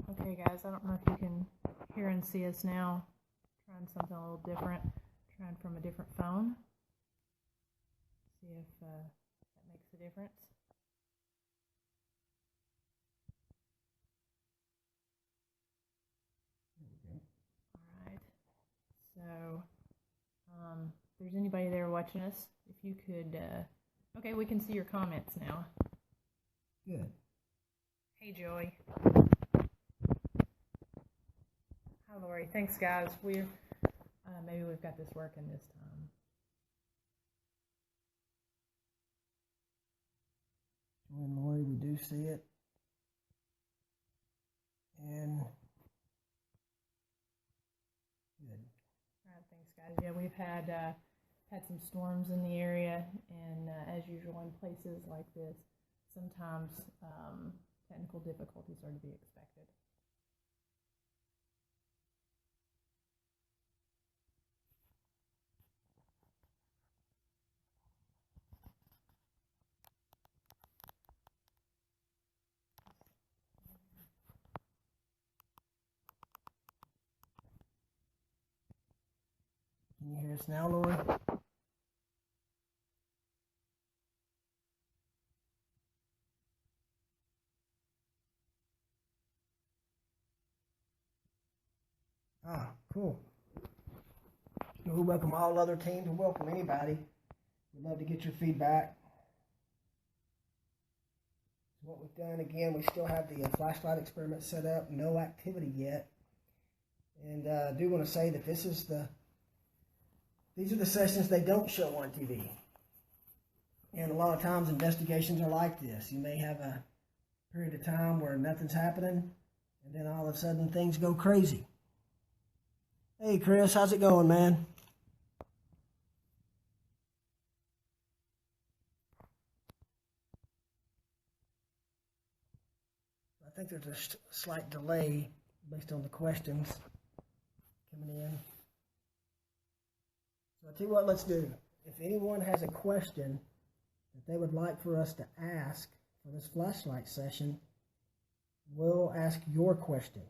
Okay guys, I don't know if you can hear and see us now. Trying something a little different. Trying from a different phone. See if that makes a difference. Alright. So, if there's anybody there watching us, if you could, okay, we can see your comments now. Good. Hey Joey. Hi Lori. Thanks guys. We're maybe we've got this working this time. Joy and Lori, we do see it. And good. Alright, thanks guys. Yeah, we've had some storms in the area, and as usual in places like this, sometimes technical difficulties are to be expected. Can you hear us now, Lori? Ah, cool. We welcome all other teams. We welcome anybody. We'd love to get your feedback. So what we've done, again, we still have the flashlight experiment set up. No activity yet. And I do want to say that these are the sessions they don't show on TV. And a lot of times investigations are like this. You may have a period of time where nothing's happening, and then all of a sudden things go crazy. Hey Chris, how's it going, man? I think there's a slight delay based on the questions coming in. So I'll tell you what, let's do. If anyone has a question that they would like for us to ask for this flashlight session, we'll ask your questions.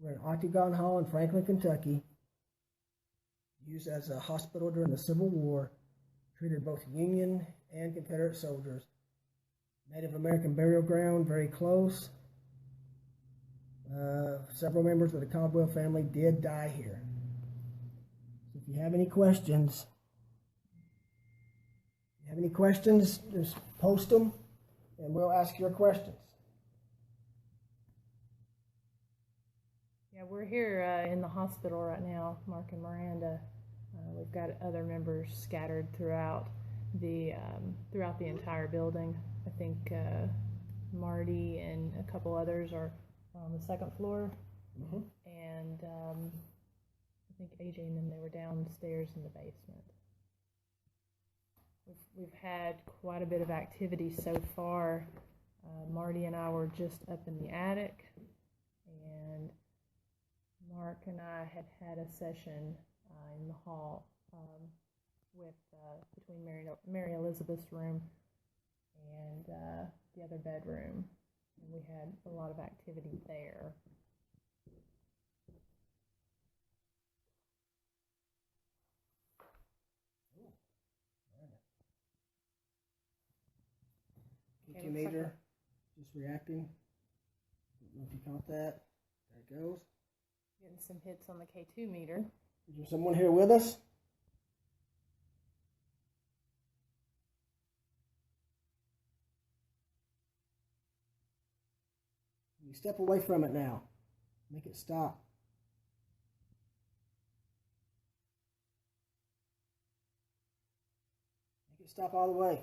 We're in Octagon Hall in Franklin, Kentucky, used as a hospital during the Civil War, treated both Union and Confederate soldiers. Native American burial ground, very close. Several members of the Caldwell family did die here. So if you have any questions, just post them and we'll ask your questions. Yeah, we're here in the hospital right now, Mark and Miranda. We've got other members scattered throughout the entire building. I think Marty and a couple others are on the second floor, and I think AJ and them, they were downstairs in the basement. We've had quite a bit of activity so far. Marty and I were just up in the attic, and Mark and I had a session in the hall with between Mary Elizabeth's room and the other bedroom, and we had a lot of activity there. K2 meter, just reacting. Don't know if you caught that. There it goes. Getting some hits on the K2 meter. Is there someone here with us? You step away from it now. Make it stop. Make it stop all the way.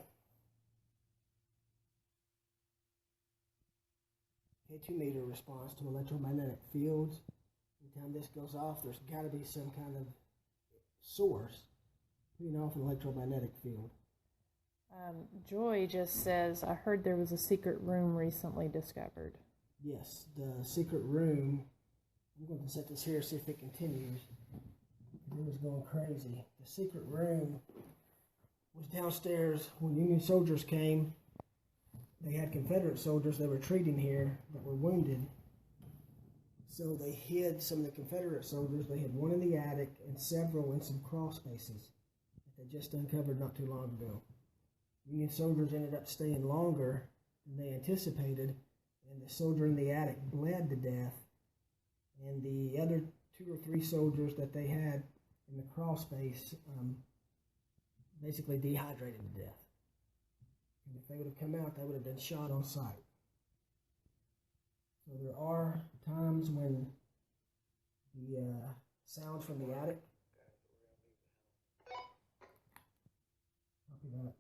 K2 meter responds to electromagnetic fields. Anytime this goes off, there's got to be some kind of source putting off an electromagnetic field. Joy just says, I heard there was a secret room recently discovered. Yes, the secret room. I'm going to set this here, see if it continues. It was going crazy. The secret room was downstairs when Union soldiers came. They had Confederate soldiers they were treating here that were wounded. So they hid some of the Confederate soldiers. They had one in the attic and several in some crawl spaces that they just uncovered not too long ago. Union soldiers ended up staying longer than they anticipated, and the soldier in the attic bled to death, and the other 2 or 3 soldiers that they had in the crawl space basically dehydrated to death. And if they would have come out, they would have been shot on sight. So there are times when the sounds from the attic. Copy that.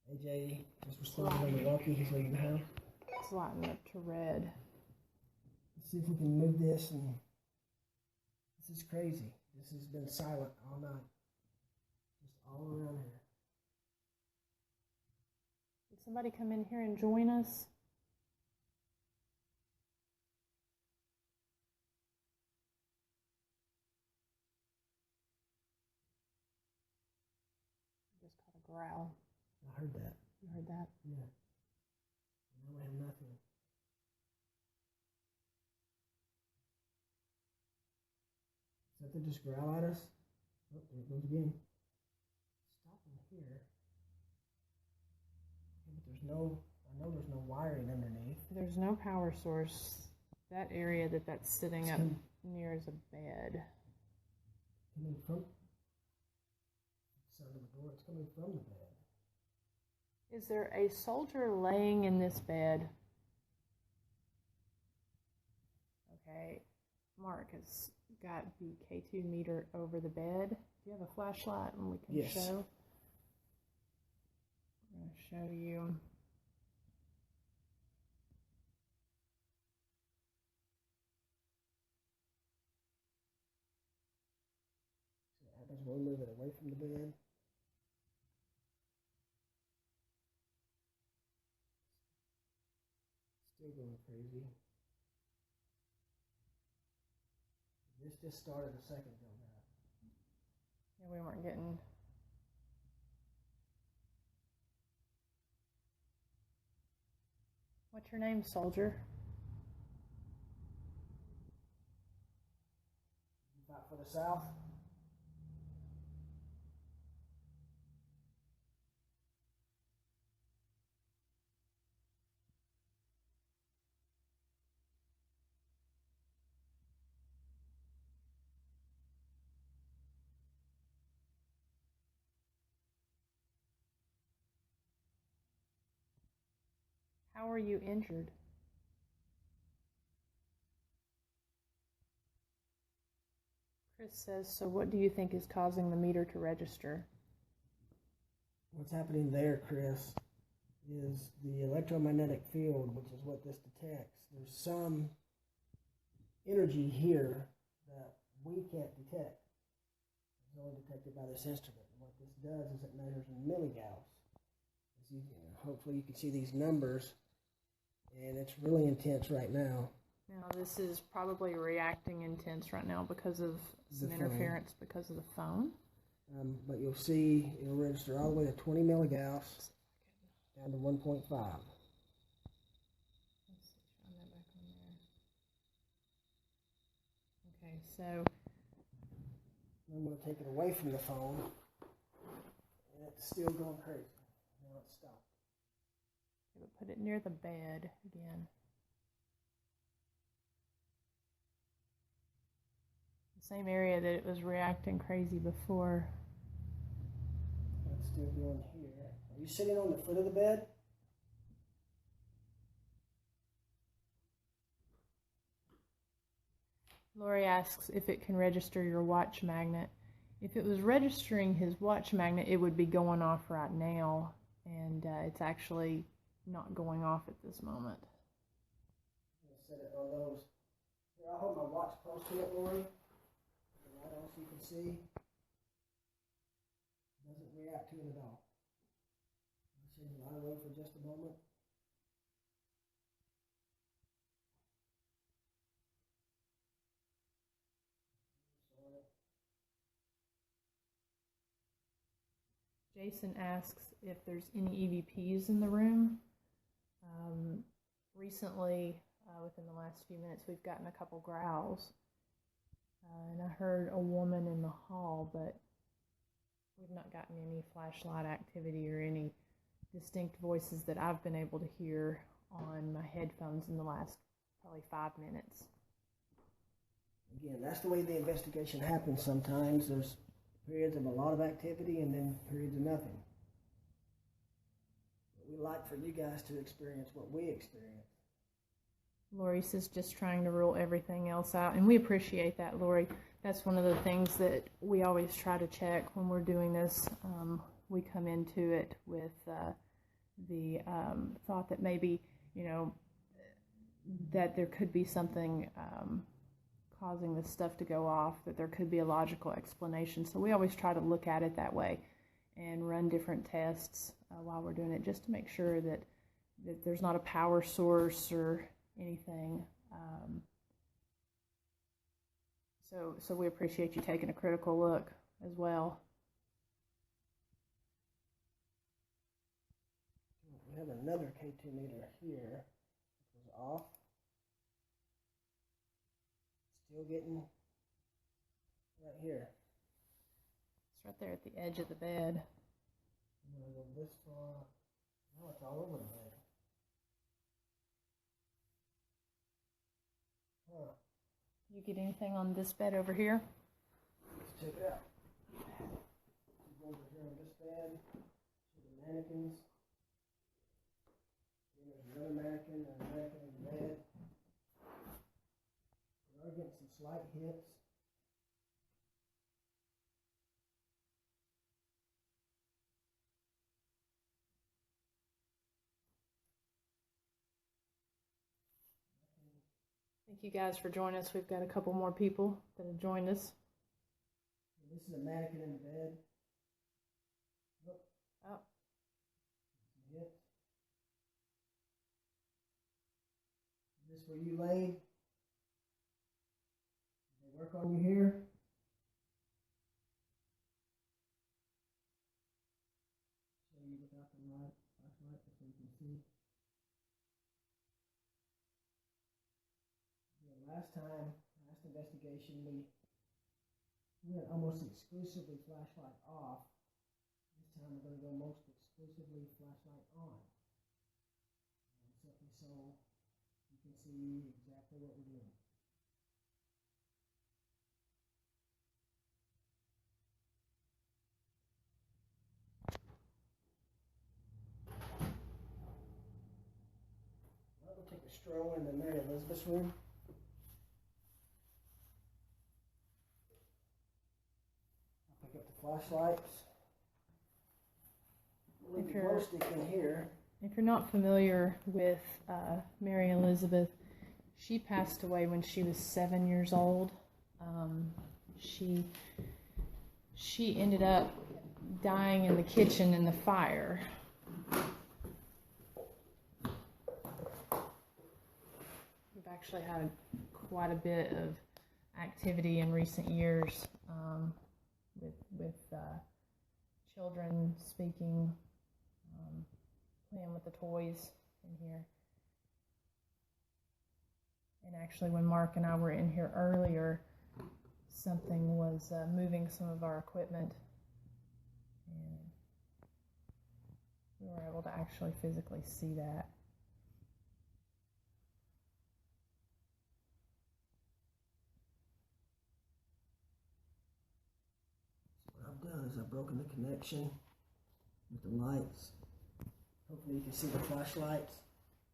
AJ just responded on the walkie. He's leaving the house. It's lighting up to red. Let's see if we can move this. And this is crazy. This has been silent all night. Just all around here. Did somebody come in here and join us? I just caught a growl. I heard that. You heard that? Yeah. Now we have nothing. Is that they just growl at us? Oh, there it goes again. Stopping here. Yeah, but there's no, I know there's no wiring underneath. There's no power source. That area that's sitting up near is a bed. Coming from the sound of the door, it's coming from the bed. Is there a soldier laying in this bed? Okay, Mark has got the K2 meter over the bed. Do you have a flashlight and we can Yes. show? I'm going to show you. So what happens when we move it away from the bed? Still going crazy. This just started a second ago now. Yeah, we weren't getting. What's your name, soldier? You fight for the South? How are you injured? Chris says, so what do you think is causing the meter to register? What's happening there, Chris, is the electromagnetic field, which is what this detects. There's some energy here that we can't detect. It's only detected by this instrument. And what this does is it measures in milligauss. As you, hopefully you can see these numbers, and it's really intense right now. Now this is probably reacting intense right now because of some interference because of the phone. But you'll see it'll register all the way to 20 milligauss down to 1.5. Let's see, shine that back on there. Okay, so I'm going to take it away from the phone, and it's still going crazy. Now it's stopped. put it near the bed again. The same area that it was reacting crazy before. It's still going here. Are you sitting on the foot of the bed? Lori asks if it can register your watch magnet. If it was registering his watch magnet, it would be going off right now, and it's actually not going off at this moment. I'm going to set it on those. Here, I'll hold my watch close to it, Lori. Right on so you can see. It doesn't react to it at all. I'll send you right away for just a moment. Jason asks if there's any EVPs in the room. Recently, within the last few minutes. We've gotten a couple growls. And I heard a woman in the hall, but we've not gotten any flashlight activity or any distinct voices that I've been able to hear on my headphones in the last probably 5 minutes. Again, that's the way the investigation happens sometimes. There's periods of a lot of activity and then periods of nothing. But we like for you guys to experience what we experience. Lori says just trying to rule everything else out, and we appreciate that, Lori. That's one of the things that we always try to check when we're doing this. We come into it with the thought that maybe, that there could be something causing this stuff to go off, that there could be a logical explanation. So we always try to look at it that way and run different tests while we're doing it, just to make sure that there's not a power source or anything. So we appreciate you taking a critical look as well. We have another K2 meter here. It was off. Still getting right here. It's right there at the edge of the bed. I'm going to go this far. Now it's all over the bed. Huh. You get anything on this bed over here? Let's check it out. Go over here on this bed. See the mannequins. Then there's another mannequin and a mannequin in the bed. We are getting some slight hits. Thank you guys for joining us. We've got a couple more people that have joined us. This is a mannequin in the bed. Look. Oh. Hits. Is this where you laid? Did they work on you here? Show you without the light, flashlight, so you can see. Last investigation, we went almost exclusively flashlight off. This time we're going to go most exclusively flashlight on. Simply so you can see exactly what we're doing. Well, we'll take a stroll in the Mary Elizabeth's room. Pick up the flashlights. We'll leave the glow stick in here. If you're not familiar with Mary Elizabeth, she passed away when she was 7 years old. She ended up dying in the kitchen in the fire. We've actually had quite a bit of activity in recent years with children speaking, playing with the toys in here. And actually, when Mark and I were in here earlier, something was moving some of our equipment, and we were able to actually physically see that. What I've done is I've broken the connection with the lights. Hopefully you can see the flashlights.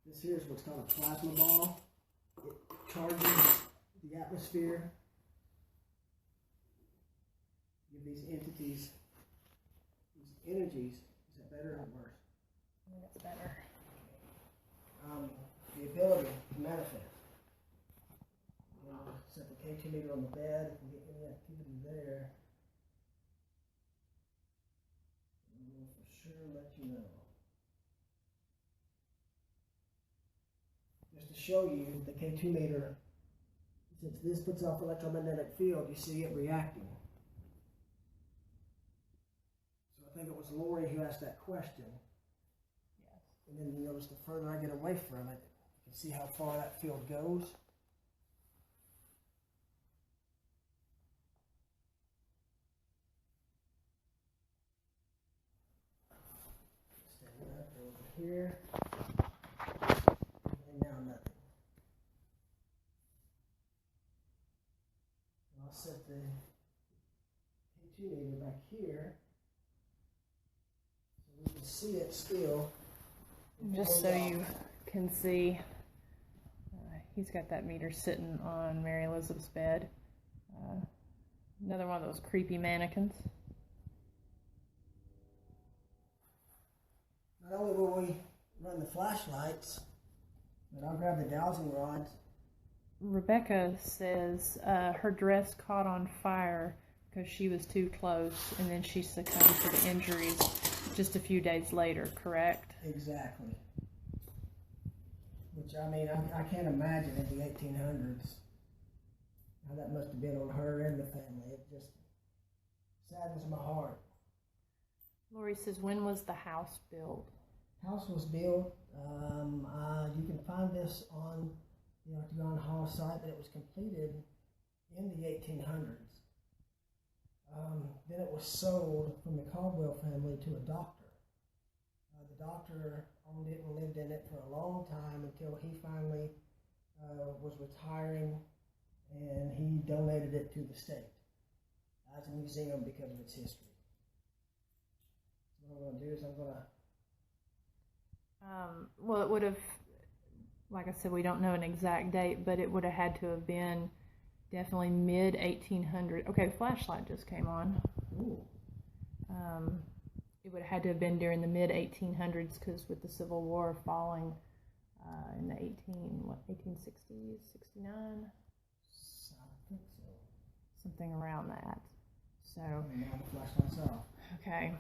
This here is what's called a plasma ball. It charges the atmosphere. Give these entities, these energies, is that better or worse? I think it's better. The ability to manifest. Set the K2 meter on the bed. If we get any activity there, we will for sure let you know. Just to show you the K2 meter, since this puts off electromagnetic field, you see it reacting. So I think it was Lori who asked that question. Yes. And then you notice the further I get away from it, you can See how far that field goes? Stand up over here. And now nothing. I'll set the K2 meter back here so we can see it still. Just so you can see, he's got that meter sitting on Mary Elizabeth's bed. Another one of those creepy mannequins. Not only will we run the flashlights, but I'll grab the dowsing rods. Rebecca says her dress caught on fire because she was too close, and then she succumbed to the injuries just a few days later, correct? Exactly. Which, I mean, I can't imagine in the 1800s how that must have been on her and the family. It just saddens my heart. Lori says, when was the house built? House was built, you can find this on the Octagon Hall site, but it was completed in the 1800s. Then it was sold from the Caldwell family to a doctor. The doctor owned it and lived in it for a long time until he finally was retiring, and he donated it to the state as a museum because of its history. So what I'm going to do is I'm going to... Well, it would have, like I said, we don't know an exact date, but it would have had to have been definitely mid-1800. Okay, the flashlight just came on. Ooh. It would have had to have been during the mid-1800s, because with the Civil War falling in the 1860s, 69? I think so. Something around that. So, Now the flashlight's off. okay.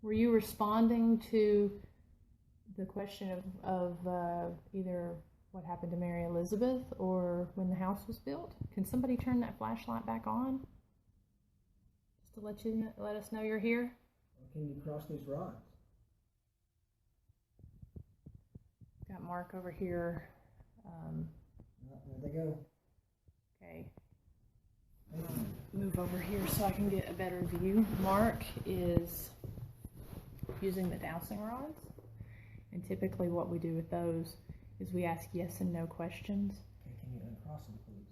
Were you responding to the question of either what happened to Mary Elizabeth or when the house was built? Can somebody turn that flashlight back on? Just to let us know you're here? Or can you cross these rods? Got Mark over here. There they go. Okay. Move over here so I can get a better view. Mark is using the dowsing rods. And typically what we do with those is we ask yes and no questions. Okay, can you uncross them, please?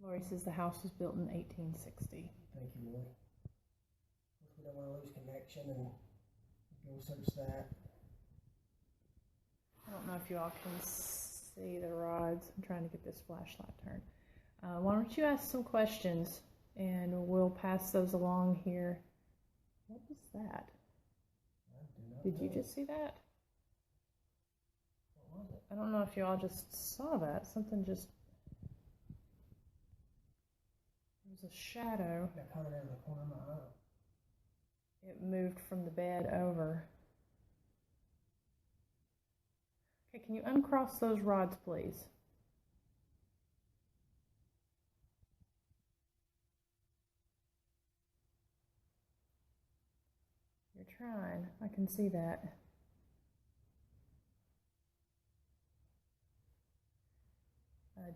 Lori says the house was built in 1860. Thank you, Lori. Of course, we don't want to lose connection and go search that. I don't know if you all can see the rods. I'm trying to get this flashlight turned. Why don't you ask some questions and we'll pass those along here. What was that? Did you just see that? What was it? I don't know if you all just saw that. Something just... There was a shadow. I caught it out of the corner of my eye. It moved from the bed over. Okay, can you uncross those rods, please? You're trying. I can see that.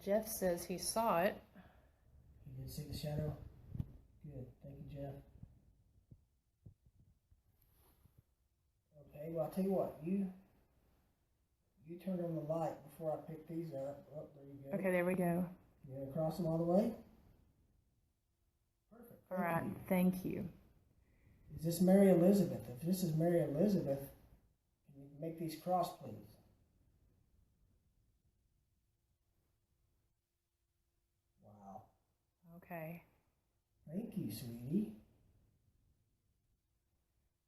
Jeff says he saw it. You did see the shadow? Good. Thank you, Jeff. Okay, well, I'll tell you what. You turned on the light before I picked these up. Oh, there you go. Okay, there we go. You want to cross them all the way? Perfect. All right, thank you. Is this Mary Elizabeth? If this is Mary Elizabeth, can you make these cross, please? Wow. Okay. Thank you, sweetie.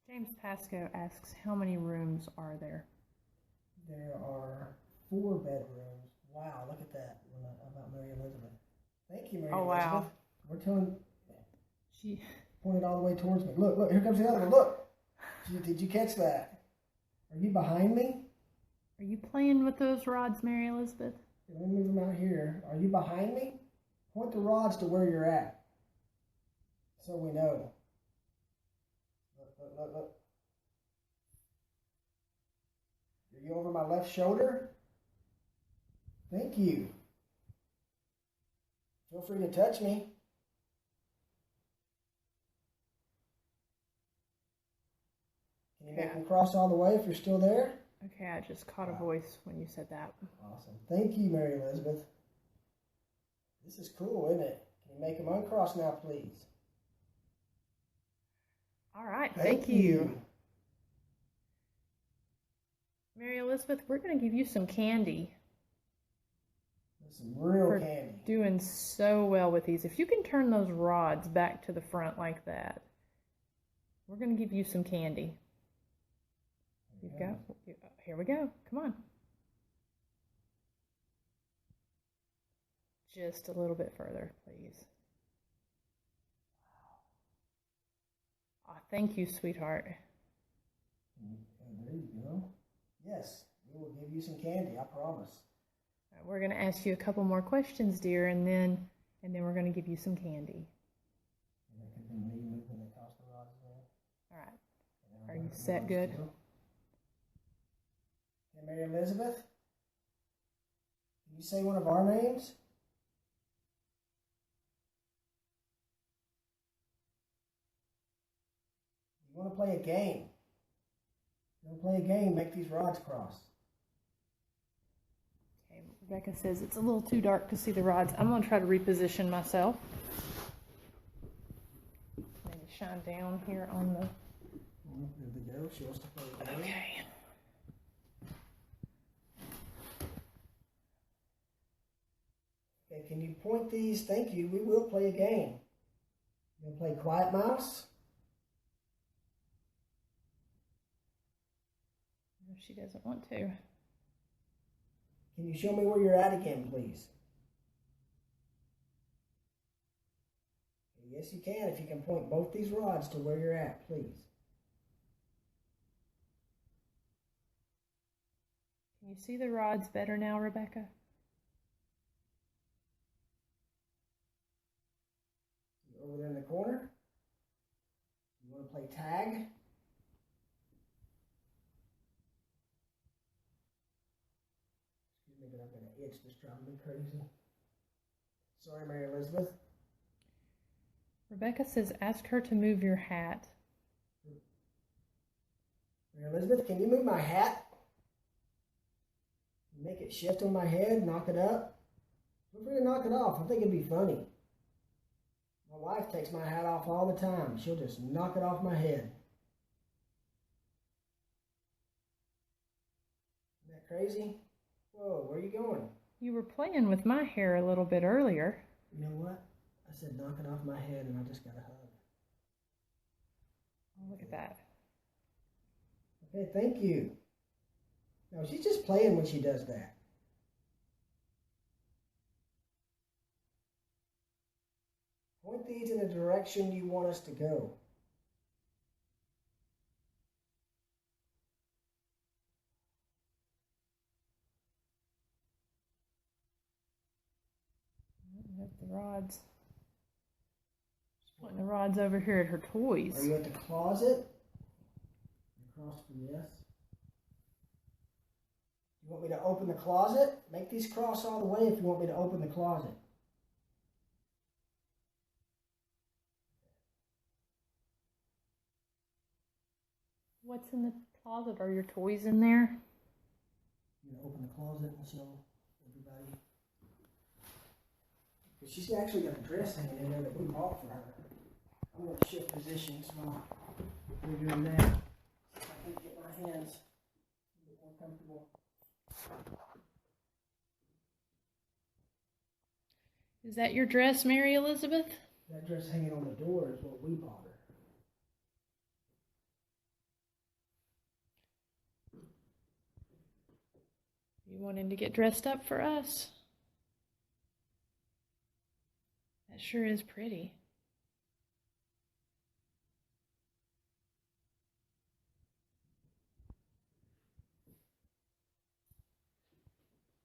James Pascoe asks, how many rooms are there? There are 4 bedrooms. Wow, look at that. About Mary Elizabeth. Thank you, Mary Elizabeth. Wow. We're telling... She... Pointed all the way towards me. Look, here comes the other one. Look. Did you catch that? Are you behind me? Are you playing with those rods, Mary Elizabeth? Let me move them out here. Are you behind me? Point the rods to where you're at, so we know. Look. Are you over my left shoulder? Thank you. Feel free to touch me. Can you make me cross all the way if you're still there? Okay, I just caught a voice when you said that. Awesome. Thank you, Mary Elizabeth. This is cool, isn't it? Can you make them uncross now, please? All right, thank you. Mary Elizabeth, we're going to give you some candy. Some real candy. Doing so well with these. If you can turn those rods back to the front like that, we're going to give you some candy. Here we go. Come on. Just a little bit further, please. Oh, thank you, sweetheart. There you go. Yes, we will give you some candy, I promise. All right, we're going to ask you a couple more questions, dear, and then we're going to give you some candy. That could be me moving across the rods there. All right. Are you set good? Okay, Mary Elizabeth, can you say one of our names? You want to play a game? You want to play a game? Make these rods cross. Okay, Rebecca says it's a little too dark to see the rods. I'm going to try to reposition myself. Maybe shine down here on the... There we go. She wants to play a game. Okay. Okay, can you point these? Thank you. We will play a game. You want to play Quiet Mouse? No, she doesn't want to. Can you show me where you're at again, please? Yes, you can. If you can point both these rods to where you're at, please. Can you see the rods better now, Rebecca? Over there in the corner. You want to play tag? Excuse me, but I'm going to itch. This driving me crazy. Sorry, Mary Elizabeth. Rebecca says ask her to move your hat. Mary Elizabeth, can you move my hat? Make it shift on my head, knock it up. Feel free to knock it off. I think it'd be funny. My wife takes my hat off all the time. She'll just knock it off my head. Isn't that crazy? Whoa, where are you going? You were playing with my hair a little bit earlier. You know what? I said knock it off my head and I just got a hug. Oh, look at that. Okay, thank you. No, she's just playing when she does that. Point these in the direction you want us to go. The rods. She's pointing the rods over here at her toys. Are you at the closet? Across for yes. You want me to open the closet? Make these cross all the way if you want me to open the closet. What's in the closet? Are your toys in there? I'm going to open the closet and show everybody. She's actually got a dress hanging in there that we bought for her. I'm going to shift positions while we're doing that. See if I can get my hands a bit more comfortable. Is that your dress, Mary Elizabeth? That dress hanging on the door is what we bought her. You wanting to get dressed up for us? That sure is pretty.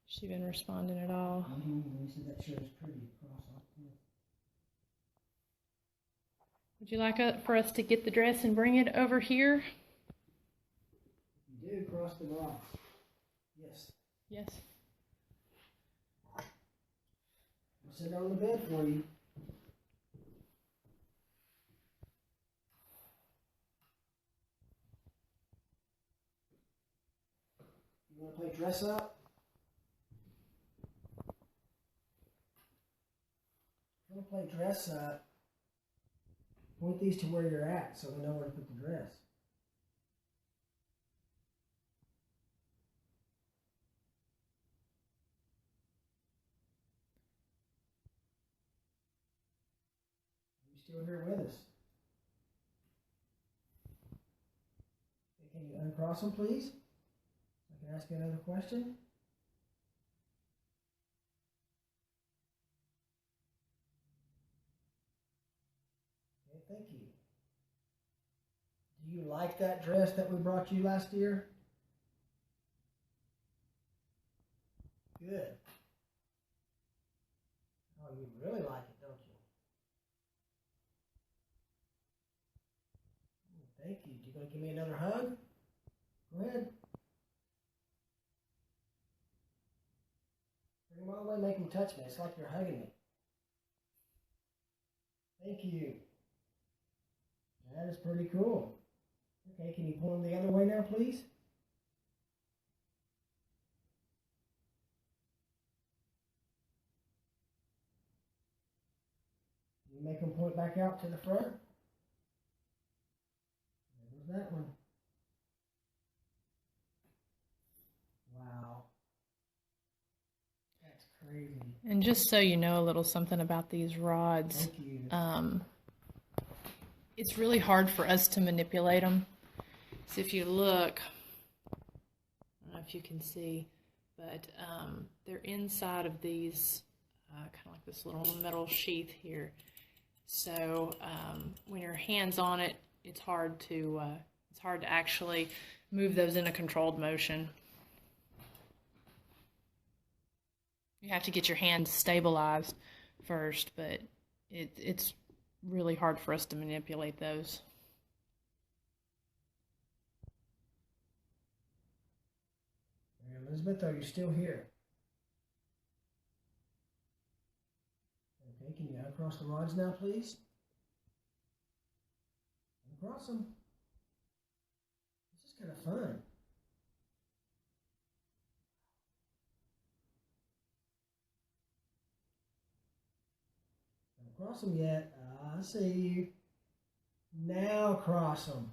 She been responding at all? You said that shirt is pretty. Cross off. Would you like for us to get the dress and bring it over here? You do cross the rods. Yes. Yes. I'll sit on the bed for you. You want to play dress up? If you want to play dress up, point these to where you're at so we know where to put the dress. Are you still here with us? Okay, can you uncross them, please? I can ask you another question. Okay, thank you. Do you like that dress that we brought you last year? Good. Oh, you really like it, don't you? Oh, thank you. You gonna give me another hug? Go ahead. Bring them all the way, make them touch me. It's like you're hugging me. Thank you. That is pretty cool. Okay, can you pull them the other way now, please? You make them point back out to the front. There goes that one. Wow. That's crazy. And just so you know a little something about these rods, Thank you. it's really hard for us to manipulate them. So if you look, I don't know if you can see, but they're inside of these, kind of like this little metal sheath here. So when your hand's on it, it's hard to actually move those in a controlled motion. You have to get your hand stabilized first, but it's really hard for us to manipulate those. Mary Elizabeth, are you still here? Okay, can you uncross the rods now, please? Uncross them. This is kind of fun. Don't cross them yet. I see you. Now cross them.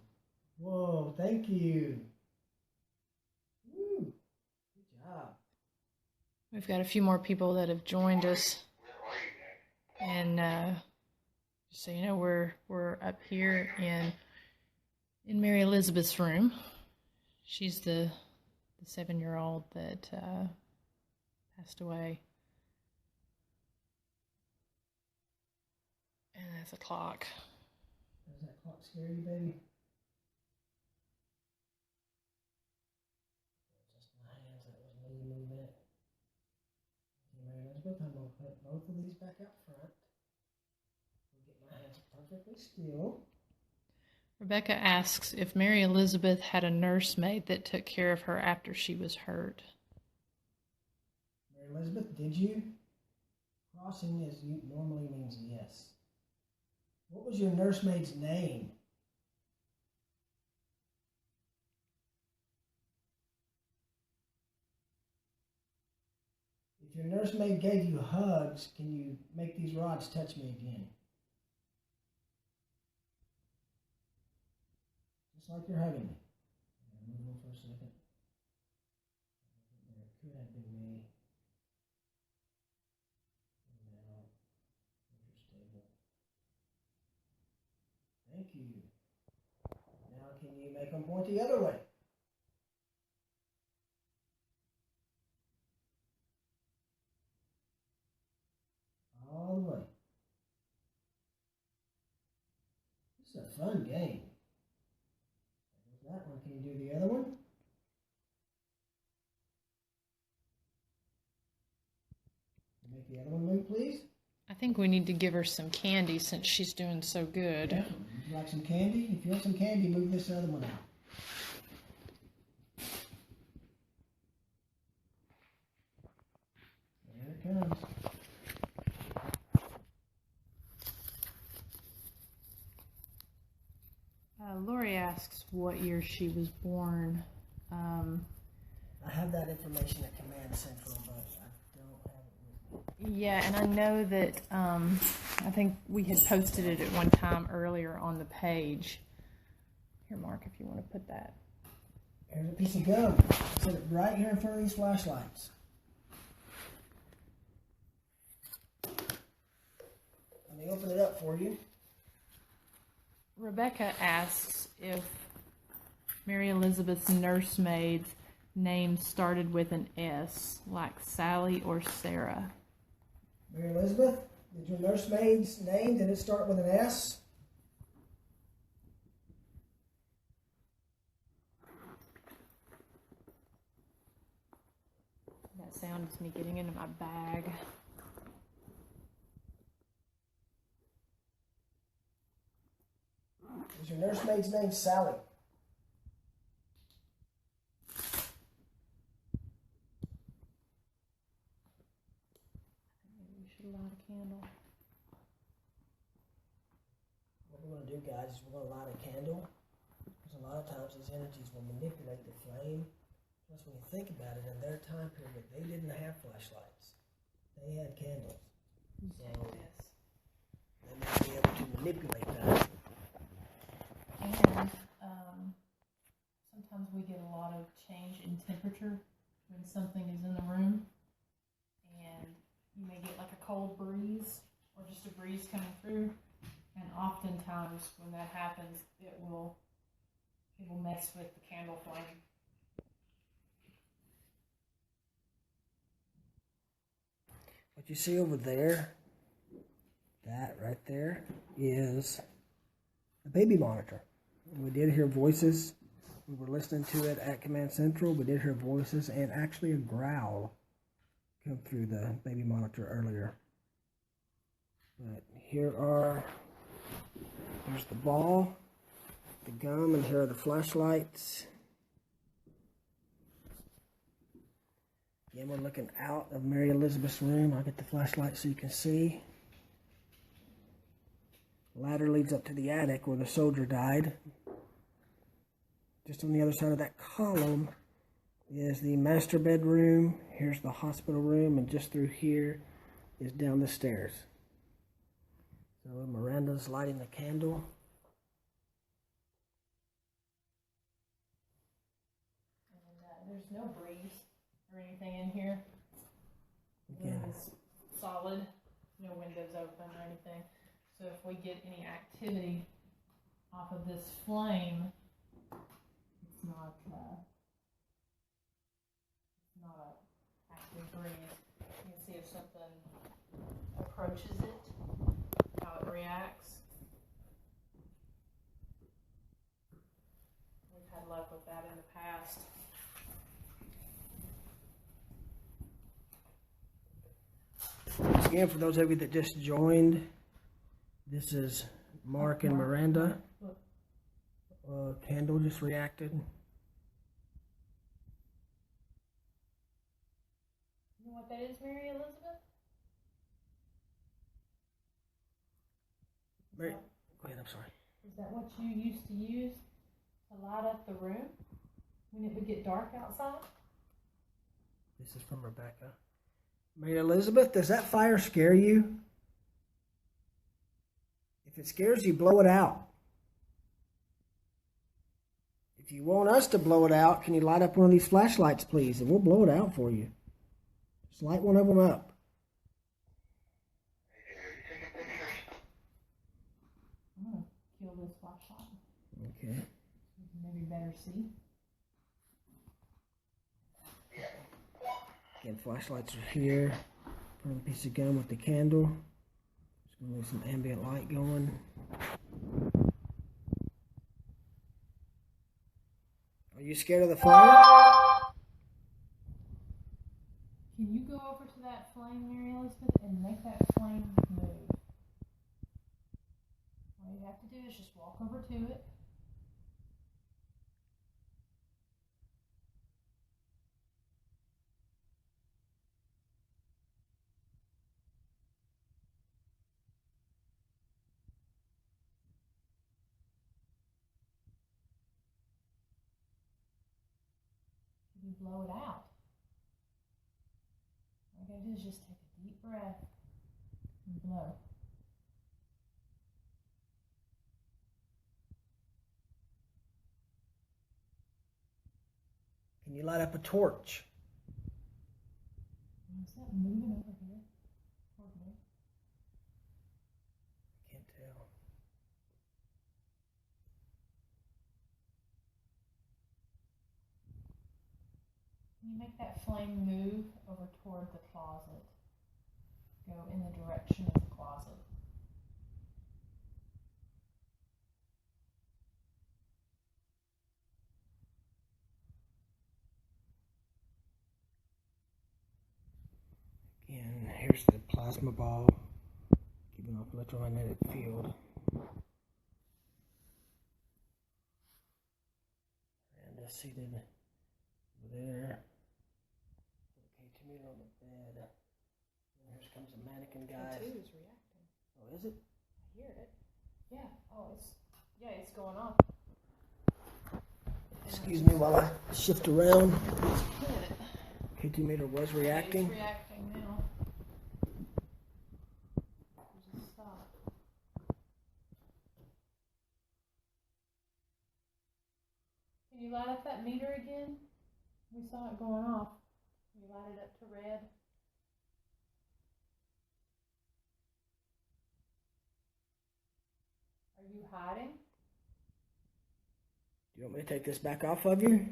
Whoa, thank you. Woo, good job. We've got a few more people that have joined us, and just so you know, we're up here in Mary Elizabeth's room. She's the 7-year-old that passed away. And that's a clock. Does that clock scare you, baby? Just my hands, that was me moving it. Okay, Mary Elizabeth, I'm going to put both of these back out front. We'll get my hands perfectly still. Rebecca asks if Mary Elizabeth had a nursemaid that took care of her after she was hurt. Mary Elizabeth, did you? Crossing as you normally means yes. What was your nursemaid's name? If your nursemaid gave you hugs, can you make these rods touch me again? Just like you're hugging me. Move on for a second. There, it could have been me. Now, you're stable. Thank you. Now can you make them point the other way? All the way. This is a fun game. There's that one. Can you do the other one? Make the other one move, please. I think we need to give her some candy since she's doing so good. Yeah. Would you like some candy? If you want some candy, move this other one out. There it comes. Lori asks what year she was born. I have that information at Command Central, but I don't have it with me. Yeah, and I know that I think we had posted it at one time earlier on the page. Here, Mark, if you want to put that. Here's a piece of gum. Set it right here in front of these flashlights. Let me open it up for you. Rebecca asks if Mary Elizabeth's nursemaid's name started with an S, like Sally or Sarah. Mary Elizabeth, did your nursemaid's name, did it start with an S? That sound is me getting into my bag. Is your nursemaid's name Sally? Maybe we should light a candle. What we're going to do, guys, is we're going to light a candle. Because a lot of times these energies will manipulate the flame. Plus, when you think about it, in their time period, they didn't have flashlights. They had candles. So they might be able to manipulate that. And sometimes we get a lot of change in temperature when something is in the room, and you may get like a cold breeze or just a breeze coming through, and oftentimes when that happens, it will mess with the candle flame. What you see over there, that right there, is a baby monitor. We did hear voices. We were listening to it at Command Central. We did hear voices and actually a growl come through the baby monitor earlier. But here's the ball, the gum, and here are the flashlights. Again, we're looking out of Mary Elizabeth's room. I'll get the flashlight so you can see. Ladder leads up to the attic where the soldier died. Just on the other side of that column is the master bedroom. Here's the hospital room, and just through here is down the stairs. So Miranda's lighting the candle. And there's no breeze or anything in here. The room is solid, no windows open or anything. So if we get any activity off of this flame, it's not an active breeze. You can see if something approaches it, how it reacts. We've had luck with that in the past. Once again, for those of you that just joined, this is Mark and Miranda. Candle just reacted. You know what that is, Mary Elizabeth? Mary, go ahead, I'm sorry. Is that what you used to use to light up the room when it would get dark outside? This is from Rebecca. Mary Elizabeth, does that fire scare you? If it scares you, blow it out. If you want us to blow it out, can you light up one of these flashlights, please? And we'll blow it out for you. Just light one of them up. I'm going to kill this flashlight. Okay. So you can maybe better see. Again, flashlights are here. Put a piece of gum with the candle. Just going to leave some ambient light going. Are you scared of the fire? Can you go over to that flame, Mary Elizabeth, and make that flame move? you have to do is just walk over to it. You blow it out. All you gotta do is just take a deep breath and blow. Can you light up a torch? Is that moving over here toward me? Can't tell. Can you make that flame move over toward the closet? Go in the direction of the closet. Again, here's the plasma ball, giving off electromagnetic field. And seated over there. K2 meter on the bed. And here comes a mannequin, guys. K2 is reacting. Oh, is it? I hear it. Yeah. Oh, it's going off. Excuse me while I shift around. Good. K2 meter was reacting. It's reacting now. Just stop. Can you light up that meter again? We saw it going off. Can you light it up to red? Are you hiding? Do you want me to take this back off of you?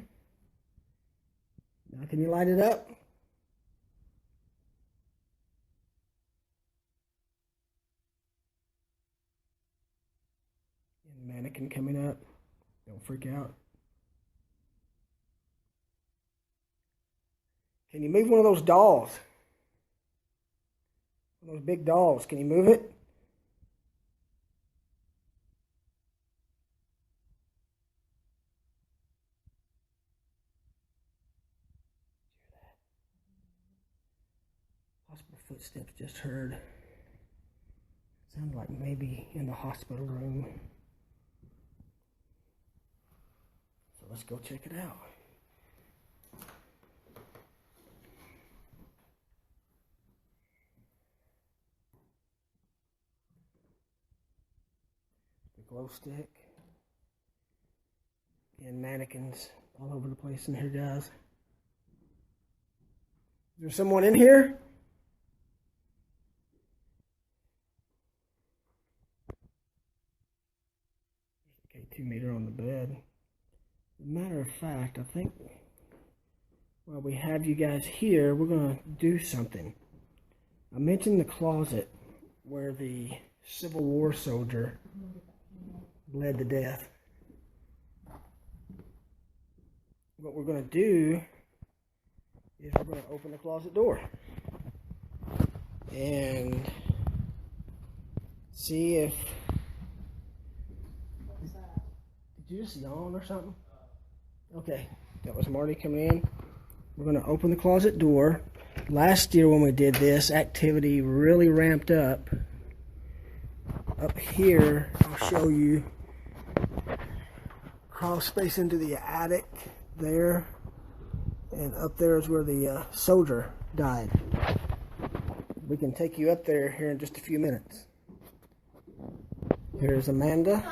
Now can you light it up? And mannequin coming up. Don't freak out. Can you move one of those dolls? One of those big dolls. Can you move it? Hospital footsteps just heard. Sounded like maybe in the hospital room. So let's go check it out. The glow stick. And mannequins all over the place in here, guys. Is there someone in here? K2 meter on the bed. As a matter of fact, I think while we have you guys here, we're going to do something. I mentioned the closet where the Civil War soldier bled to death. What we're going to do is we're going to open the closet door and see if... Did you just yawn or something? Okay, that was Marty coming in. We're going to open the closet door. Last year when we did this, activity really ramped up. Up here, I'll show you. Crawl space into the attic there. And up there is where the soldier died. We can take you up there here in just a few minutes. Here's Amanda.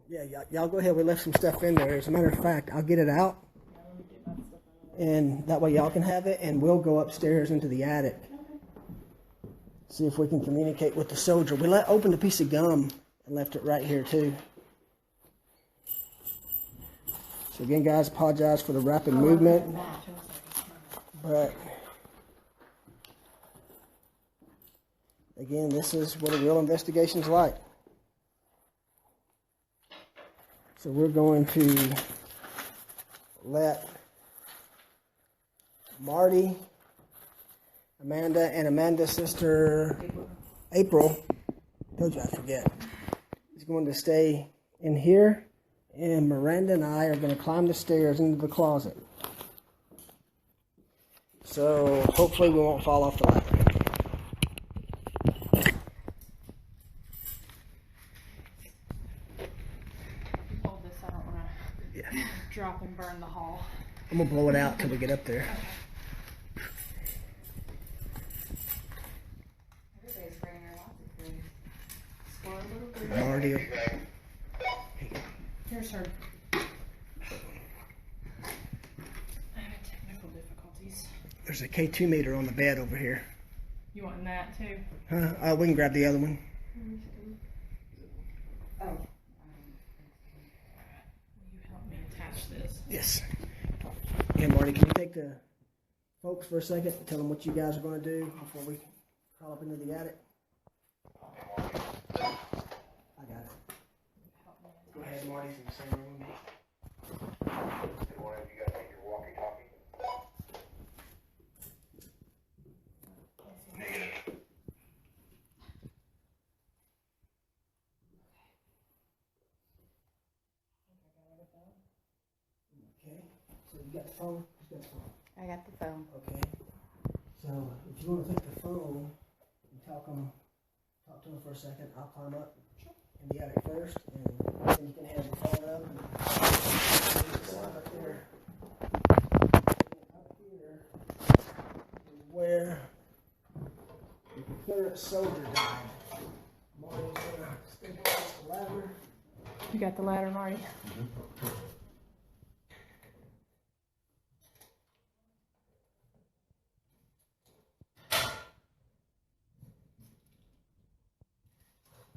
Yeah, y'all go ahead. We left some stuff in there. As a matter of fact, I'll get it out. And that way y'all can have it, and we'll go upstairs into the attic. See if we can communicate with the soldier. We opened a piece of gum and left it right here too. So again, guys, apologize for the rapid movement. But again, this is what a real investigation's like. So we're going to let Marty Amanda and Amanda's sister, April, told you I forget, is going to stay in here. And Miranda and I are going to climb the stairs into the closet. So hopefully we won't fall off the ladder. Hold this, I don't want to drop and burn the hall. I'm going to blow it out till we get up there. Everybody's bringing their lots of food. Score a little bit. Already. Here's her. I'm having technical difficulties. There's a K2 meter on the bed over here. You want that too? Huh? We can grab the other one. Oh. Will you help me attach this? Yes. Hey, Marty, can you take the folks for a second and tell them what you guys are going to do before we crawl up into the attic? I got it. Go ahead, Marty's in the same room. You gotta take your walkie-talkie. Negative. Okay. So you got the phone? Who's got the phone? I got the phone. Okay. So if you want to take the phone and talk to them for a second, I'll climb up in the attic first, and then you can have the phone up. And up there. Up here is where the Confederate soldier died. Marty's gonna step across the ladder. You got the ladder, Marty?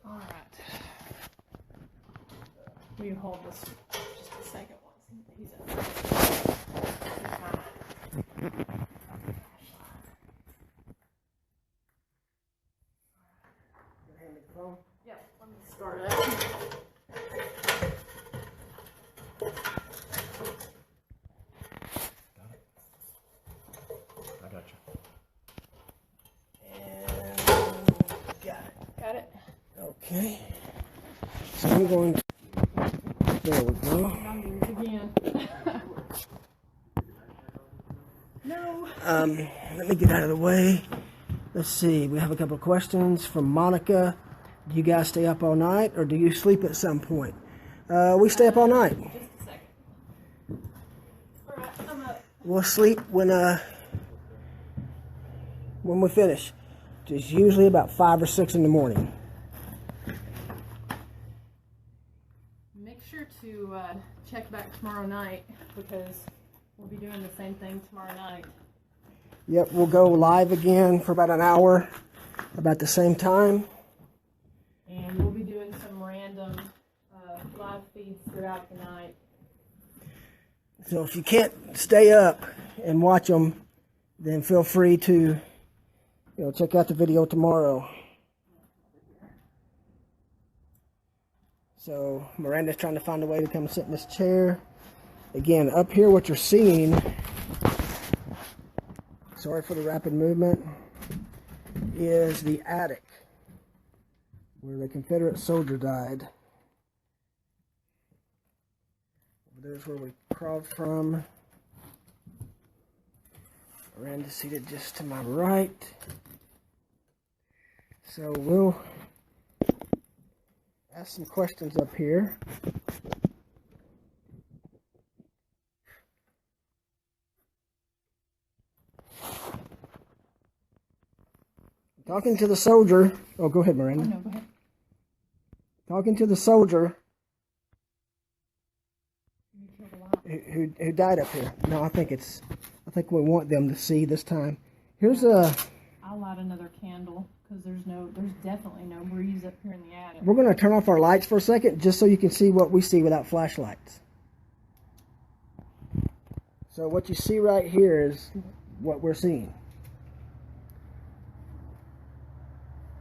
All right. Will you hold this just a second while he's up? Hand me the phone. Yep, let me start it. I got you. And got it. Got it? Okay. So I'm going to. There we go. I'm doing it again. No. Let me get out of the way. Let's see. We have a couple of questions from Monica. Do you guys stay up all night, or do you sleep at some point? We stay up all night. Just a second. All right, I'm up. We'll sleep when we finish. It's usually about 5 or 6 in the morning. Make sure to check back tomorrow night because we'll be doing the same thing tomorrow night. Yep, we'll go live again for about an hour, about the same time. And we'll be doing some random live feeds throughout the night. So if you can't stay up and watch them, then feel free to, check out the video tomorrow. So Miranda's trying to find a way to come sit in this chair. Again, up here what you're seeing, sorry for the rapid movement, is the attic where the Confederate soldier died. Over there's where we crawled from. Miranda's seated just to my right. So we'll ask some questions up here. Talking to the soldier. Oh, go ahead, Miranda. Oh, no, go ahead. Talking to the soldier who died up here. No, I think we want them to see this time. Here's a. I'll light another candle because there's definitely no breeze up here in the attic. We're going to turn off our lights for a second just so you can see what we see without flashlights. So what you see right here is what we're seeing.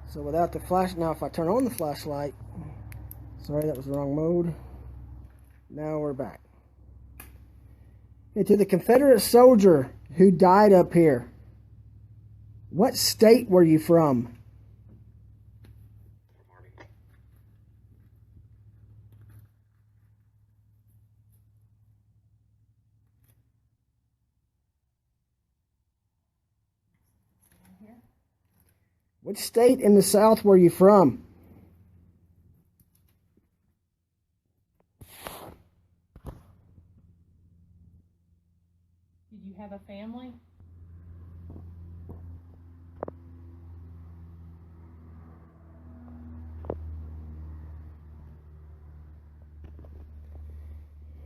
So without the flash, now if I turn on the flashlight, sorry that was the wrong mode. Now we're back. Okay, to the Confederate soldier who died up here. What state were you from? From Army. Which state in the South were you from? Did you have a family?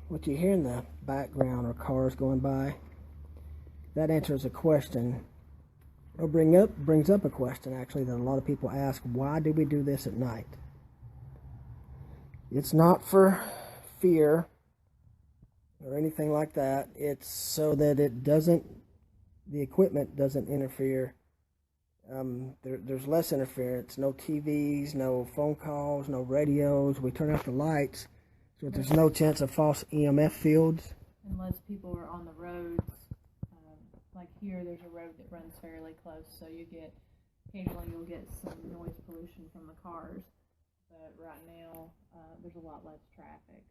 What you hear in the background are cars going by. That answers a question, or brings up a question actually that a lot of people ask: why do we do this at night? It's not for fear or anything like that. It's so that the equipment doesn't interfere. There's less interference. No TVs, no phone calls, no radios. We turn off the lights, so there's no chance of false EMF fields. Unless people are on the roads. Like here, there's a road that runs fairly close, so occasionally you'll get some noise pollution from the cars. But right now, there's a lot less traffic.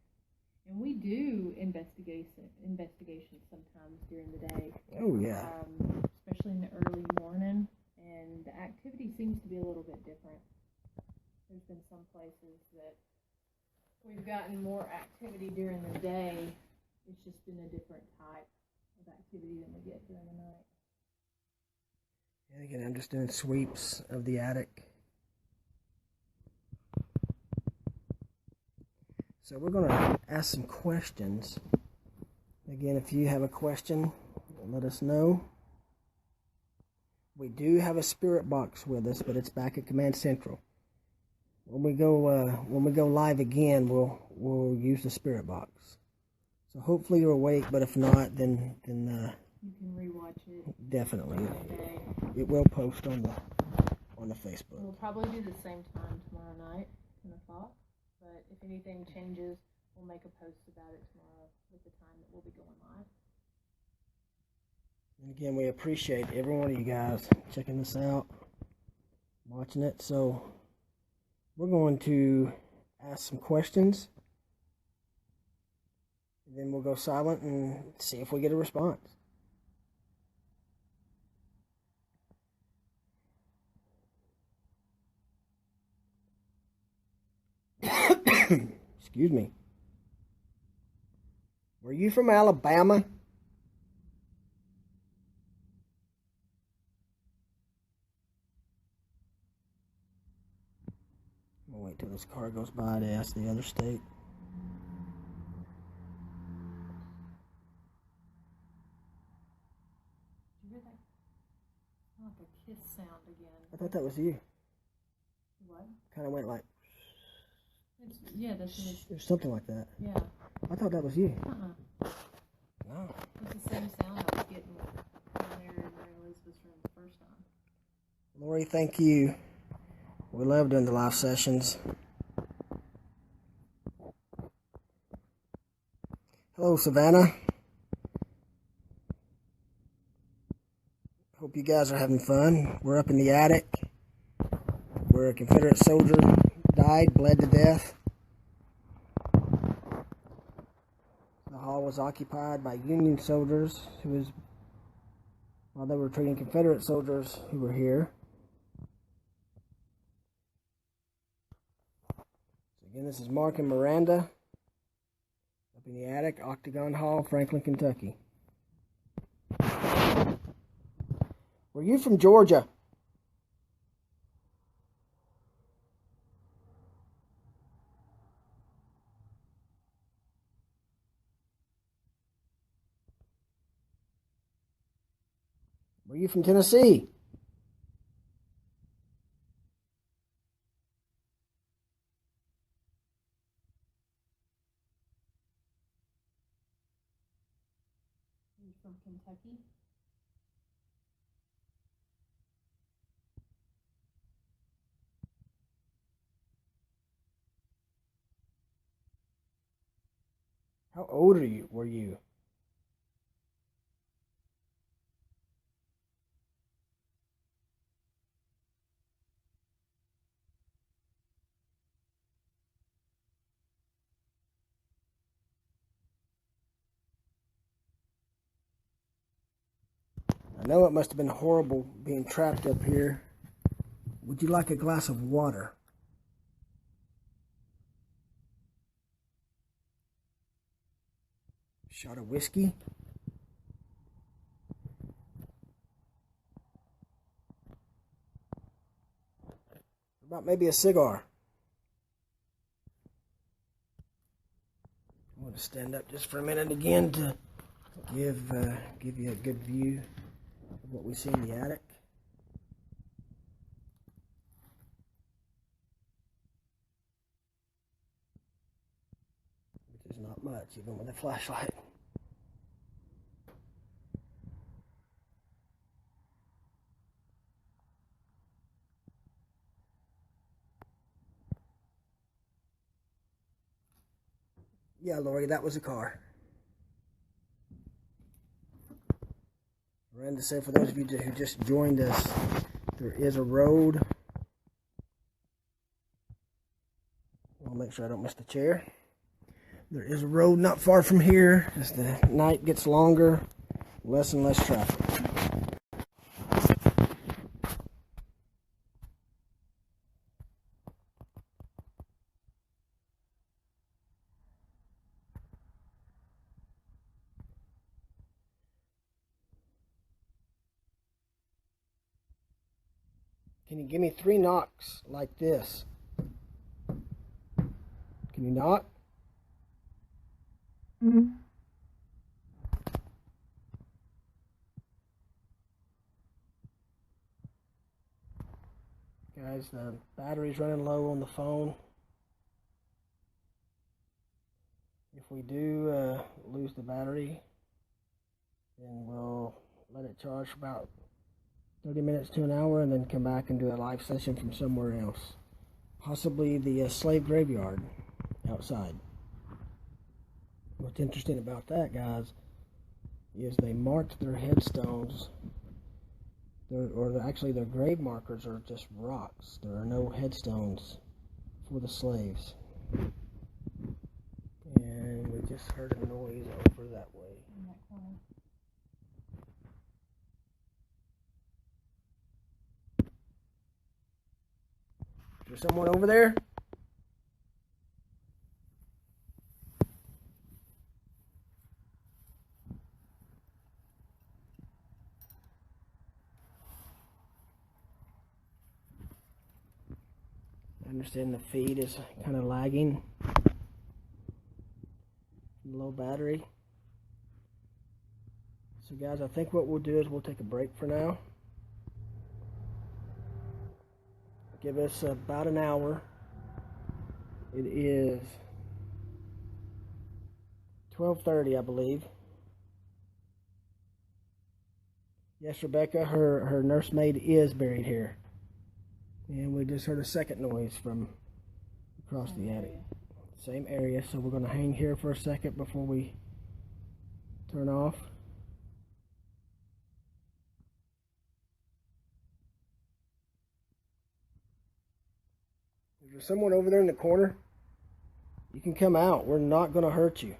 And we do investigations sometimes during the day. Oh yeah. Especially in the early morning, and the activity seems to be a little bit different. There's been some places that we've gotten more activity during the day. It's just been a different type of activity than we get during the night. Yeah, again, I'm just doing sweeps of the attic. So we're going to ask some questions. Again, if you have a question, let us know. We do have a spirit box with us, but it's back at Command Central. When we go live again, we'll use the spirit box. So hopefully you're awake, but if not, then you can rewatch it. Definitely, Today. it will post on the Facebook. We'll probably do the same time tomorrow night, 10 o'clock. But if anything changes, we'll make a post about it tomorrow with the time that we'll be going live. And again, we appreciate every one of you guys checking this out, watching it. So we're going to ask some questions, and then we'll go silent and see if we get a response. Excuse me. Were you from Alabama? We'll wait till this car goes by to ask the other state. Did you hear that? Like a kiss sound again. I thought that was you. What? Kind of went like, Yeah, that's it. or something like that. Yeah. I thought that was you. Uh-uh. No. It's the same sound I was getting down there in Mary Elizabeth's room the first time. Lori, thank you. We love doing the live sessions. Hello, Savannah. Hope you guys are having fun. We're up in the attic where a Confederate soldier died, bled to death. The hall was occupied by Union soldiers while they were treating Confederate soldiers who were here. So again, this is Mark and Miranda up in the attic, Octagon Hall, Franklin, Kentucky. Were you from Georgia? Were you from Tennessee? Are you from Kentucky? How old were you? I know it must have been horrible being trapped up here. Would you like a glass of water? Shot of whiskey? What about maybe a cigar? I'm going to stand up just for a minute again to give you a good view of what we see in the attic. Which is not much, even with a flashlight. Yeah, Lori, that was a car. I ran to say, for those of you who just joined us, there is a road. I'll make sure I don't miss the chair. There is a road not far from here. As the night gets longer, less and less traffic. Can you give me 3 knocks like this? Can you knock? Mm-hmm. Guys, the battery's running low on the phone. If we do lose the battery, then we'll let it charge for about 30 minutes to an hour and then come back and do a live session from somewhere else. Possibly the slave graveyard outside. What's interesting about that, guys, is they marked their headstones, actually their grave markers are just rocks. There are no headstones for the slaves. And we just heard a noise over that way. In that corner. Is there someone over there? I understand the feed is kind of lagging. Low battery. So guys, I think what we'll do is we'll take a break for now. Give us about an hour. It is 12:30, I believe. Yes, Rebecca, her nursemaid is buried here. And we just heard a second noise from across the attic. Same area, so we're going to hang here for a second before we turn off. Is there someone over there in the corner? You can come out. We're not going to hurt you.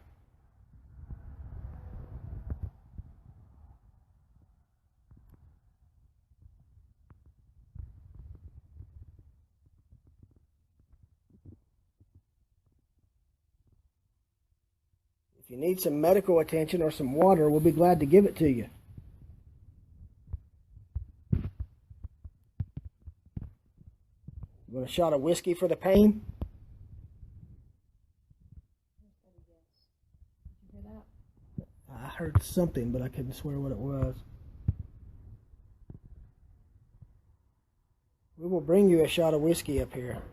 If you need some medical attention or some water, we'll be glad to give it to you. You want a shot of whiskey for the pain? Did you hear that? I heard something, but I couldn't swear what it was. We will bring you a shot of whiskey up here.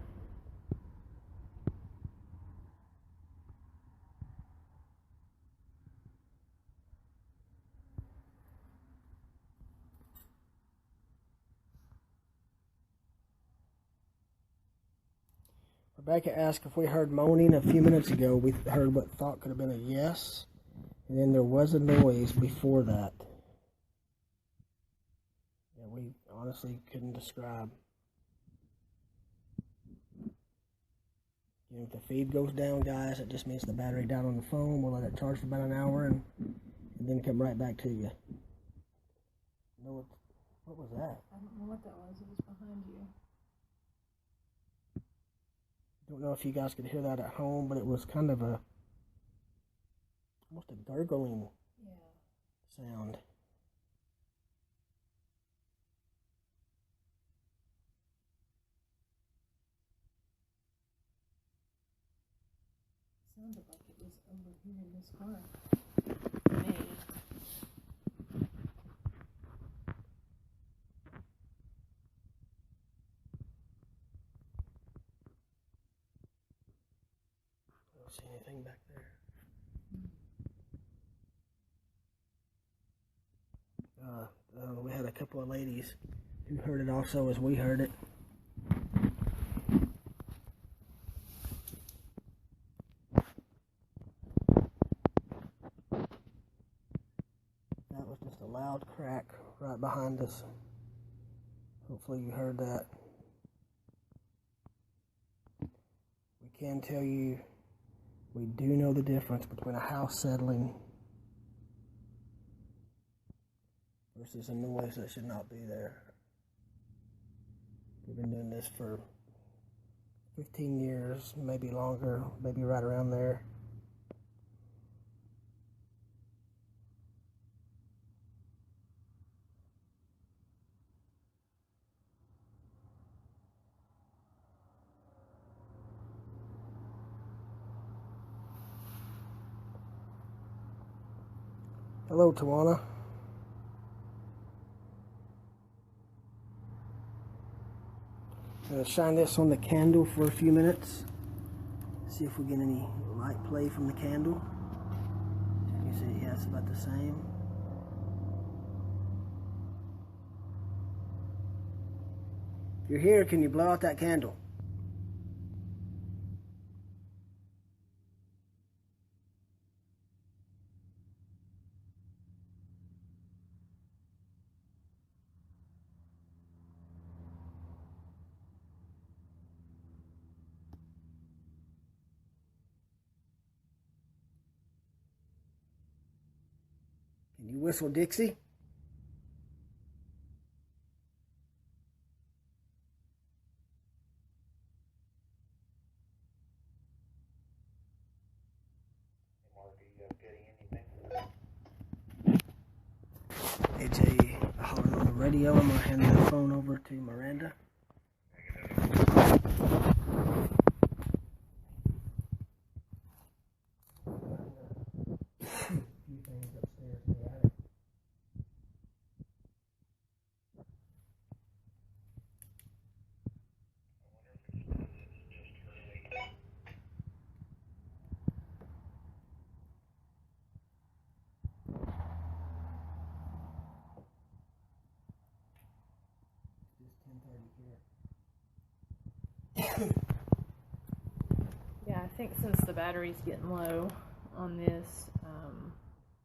Rebecca asked if we heard moaning a few minutes ago. We heard what thought could have been a yes, and then there was a noise before that. Yeah, we honestly couldn't describe. If the feed goes down, guys, it just means the battery down on the phone. We'll let it charge for about an hour and then come right back to you. What was that? I don't know what that was. It was behind you. Don't know if you guys could hear that at home, but it was kind of almost a gurgling sound. Sounded like it was over here in this car. Me. I don't see anything back there. We had a couple of ladies who heard it also as we heard it. That was just a loud crack right behind us. Hopefully you heard that. We can tell you, we do know the difference between a house settling versus a noise that should not be there. We've been doing this for 15 years, maybe longer, maybe right around there. Hello, Tawana. I'm going to shine this on the candle for a few minutes. See if we get any light play from the candle. You see, yeah, it's about the same. If you're here, can you blow out that candle? Can you whistle Dixie? AJ hollering on the radio. I'm going to hand the phone over to Miranda. Yeah, I think since the battery's getting low on this,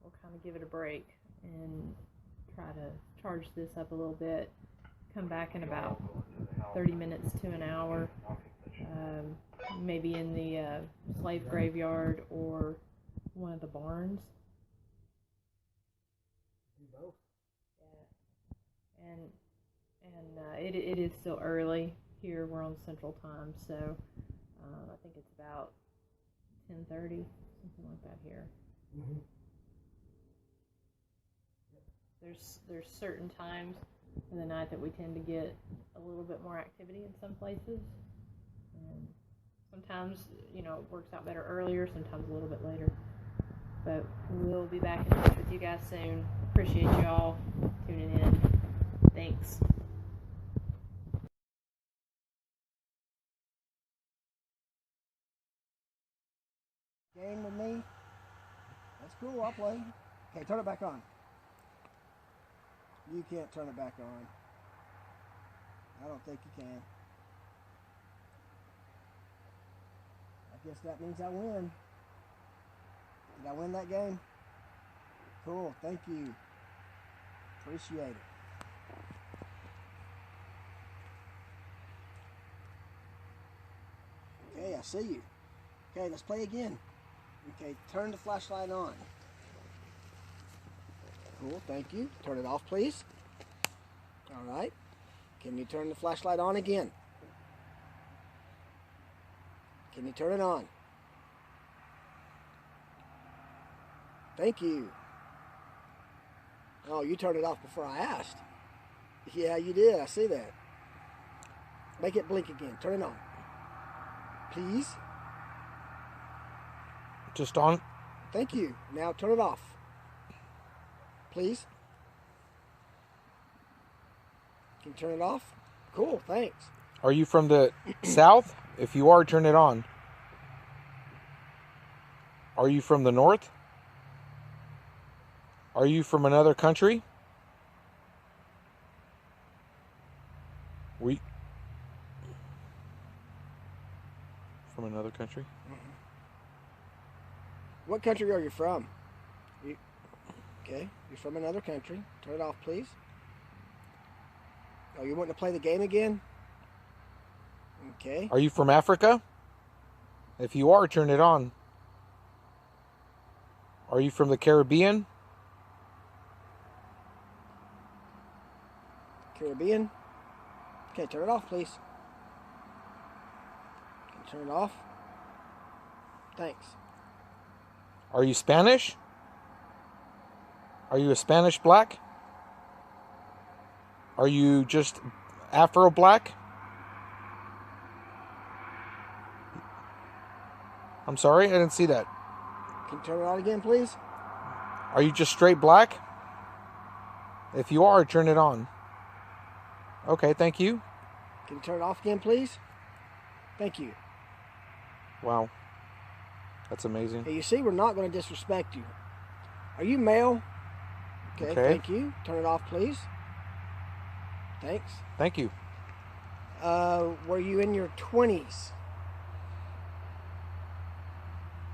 we'll kind of give it a break and try to charge this up a little bit. Come back in about 30 minutes to an hour, maybe in the slave graveyard or one of the barns. Do both. Yeah, and it is still early here. We're on Central Time, so I think it's about 10:30, something like that here. Mm-hmm. There's certain times in the night that we tend to get a little bit more activity in some places, and sometimes it works out better earlier, sometimes a little bit later. But we'll be back in touch with you guys soon. Appreciate you all tuning in. Thanks. Game with me? That's cool, I'll play. Okay, turn it back on. You can't turn it back on. I don't think you can. I guess that means I win. Did I win that game? Cool, thank you. Appreciate it. Okay, I see you. Okay, let's play again. Okay, turn the flashlight on. Cool, thank you. Turn it off, please. All right. Can you turn the flashlight on again? Can you turn it on? Thank you. Oh, you turned it off before I asked. Yeah, you did. I see that. Make it blink again. Turn it on. Please. Just on. Thank you. Now turn it off. Please. Can you turn it off? Cool, thanks. Are you from the south? If you are, turn it on. Are you from the north? Are you from another country? From another country? Mm-hmm. What country are you from? Okay, you're from another country. Turn it off, please. Oh, you want to play the game again? Okay. Are you from Africa? If you are, turn it on. Are you from the Caribbean? Caribbean? Okay, turn it off, please. Can you turn it off? Thanks. Are you Spanish? Are you a Spanish black? Are you just Afro black? I'm sorry, I didn't see that. Can you turn it on again, please? Are you just straight black? If you are, turn it on. Okay, thank you. Can you turn it off again, please? Thank you. Wow. That's amazing. Hey, you see, we're not going to disrespect you. Are you male? Okay, thank you. Turn it off, please. Thanks. Thank you. Were you in your 20s?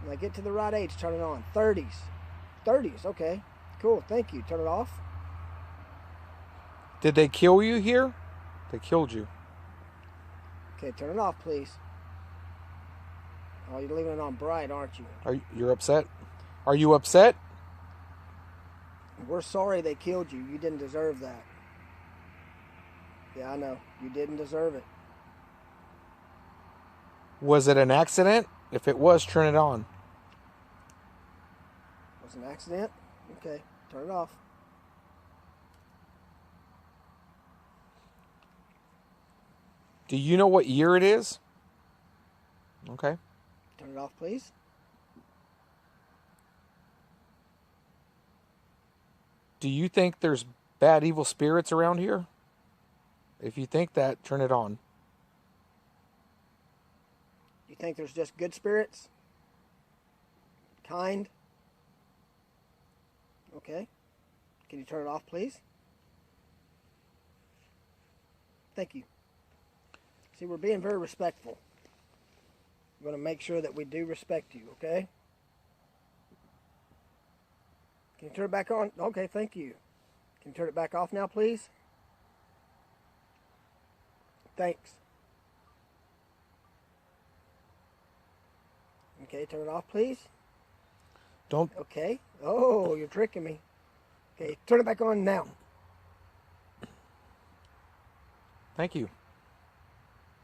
When I get to the right age, turn it on. 30s. 30s, okay. Cool, thank you. Turn it off. Did they kill you here? They killed you. Okay, turn it off, please. Oh, you're leaving it on bright, aren't you? You're upset? Are you upset? We're sorry they killed you. You didn't deserve that. Yeah, I know. You didn't deserve it. Was it an accident? If it was, turn it on. Was it an accident? Okay, turn it off. Do you know what year it is? Okay. Turn it off, please. Do you think there's bad, evil spirits around here? If you think that, turn it on. You think there's just good spirits? Kind? Okay. Can you turn it off, please? Thank you. See, we're being very respectful. We're going to make sure that we do respect you, okay? Can you turn it back on? Okay, thank you. Can you turn it back off now, please? Thanks. Okay, turn it off, please. Don't. Okay. Oh, you're tricking me. Okay, turn it back on now. Thank you.